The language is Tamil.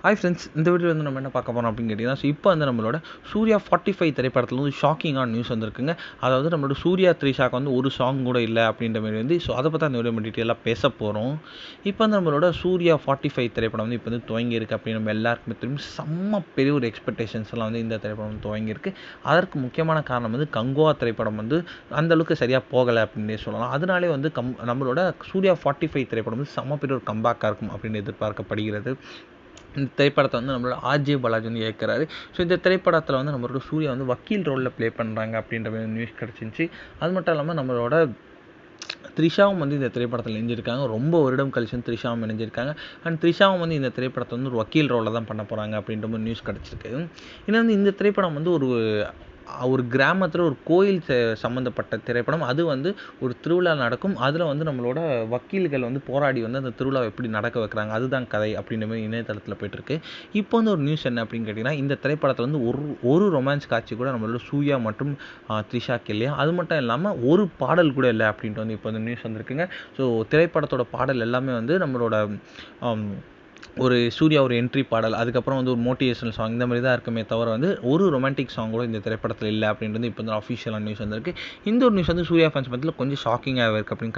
ஹாய் ஃப்ரெண்ட்ஸ், இந்த வீடியோ வந்து நம்ம என்ன பார்க்க போகிறோம் அப்படின்னு கேட்டிங்கன்னா, இப்போ வந்து நம்மளோட சூர்யா 45 திரைப்படத்தில் வந்து ஷாக்கிங்கான நியூஸ் வந்திருக்குங்க. அதாவது நம்மளோட சூர்யா த்ரிஷாக்கு வந்து ஒரு சாங் கூட இல்லை அப்படின்ற மாதிரி வந்து அதை பற்றி அந்த வீடியோ டீட்டெயிலாக பேச போகிறோம். இப்போ வந்து நம்மளோட சூர்யா 45 திரைப்படம் வந்து இப்போ வந்து துவங்கியிருக்கு அப்படின்னு நம்ம எல்லாருக்குமே தெரியும். செம்ம பெரிய ஒரு எக்ஸ்பெக்டேஷன்ஸ்லாம் வந்து இந்த திரைப்படம் வந்து துவங்கியிருக்கு. அதற்கு முக்கியமான காரணம் வந்து கங்குவா திரைப்படம் வந்து அந்தளவுக்கு சரியாக போகலை அப்படின்னே சொல்லலாம். அதனாலே வந்து நம்மளோட சூர்யா 45 திரைப்படம் வந்து செம்ம பெரிய ஒரு கம்பேக்காக இருக்கும் அப்படின்னு எதிர்பார்க்கப்படுகிறது. இந்த திரைப்படத்தை வந்து நம்மளோட ஆர்ஜே பாலாஜி வந்து இயக்குறாரு. ஸோ இந்த திரைப்படத்தில் வந்து நம்மளோட சூர்யா வந்து வக்கீல் ரோலில் ப்ளே பண்ணுறாங்க அப்படின்ற மாதிரி நியூஸ் கிடச்சிருந்துச்சி. அது மட்டும் இல்லாமல் நம்மளோட த்ரிஷாவும் வந்து இந்த திரைப்படத்தில் இணைஞ்சிருக்காங்க. ரொம்ப வருடம் கழிச்சு வந்து த்ரிஷாவும் இணைஞ்சிருக்காங்க. அண்ட் த்ரிஷாவும் வந்து இந்த திரைப்படத்தை வந்து ஒரு வக்கீல் ரோலில் தான் பண்ண போகிறாங்க அப்படின்ற மாதிரி நியூஸ் கிடச்சிருக்கு. ஏன்னா வந்து இந்த திரைப்படம் வந்து ஒரு கிராமத்தில் ஒரு கோயில் சம்மந்தப்பட்ட திரைப்படம். அது வந்து ஒரு திருவிழா நடக்கும். அதில் வந்து நம்மளோட வக்கீல்கள் வந்து போராடி வந்து அந்த திருவிழாவை எப்படி நடக்க வைக்கிறாங்க, அதுதான் கதை அப்படின்ற மாதிரி இணையதளத்தில் போயிட்டுருக்கு. இப்போ வந்து ஒரு நியூஸ் என்ன அப்படின்னு கேட்டிங்கன்னா, இந்த திரைப்படத்தில் வந்து ஒரு ரொமான்ஸ் காட்சி கூட நம்மளோட சூர்யா மற்றும் த்ரிஷாக்கு இல்லையா. அது மட்டும் இல்லாமல் ஒரு பாடல் கூட இல்லை அப்படின்ட்டு வந்து இப்போ வந்து நியூஸ் வந்திருக்குங்க. ஸோ திரைப்படத்தோட பாடல் எல்லாமே வந்து நம்மளோட ஒரு சூர்யா ஒரு என்ட்ரி பாடல், அதுக்கப்புறம் வந்து ஒரு மோட்டிவேஷனல் சாங், இந்த மாதிரி தான் இருக்குமே தவிர வந்து ஒரு ரொமான்டிக் சாங் கூட இந்த திரைப்படத்தில் இல்லை அப்படின்றது இப்போ வந்து அஃபிஷியலான நியூஸ் வந்திருக்கு. இந்த ஒரு நியூஸ் வந்து சூர்யா ஃபேன்ஸ் மத்தியில் கொஞ்சம் ஷாக்கிங்காக இருக்குது அப்படின்னு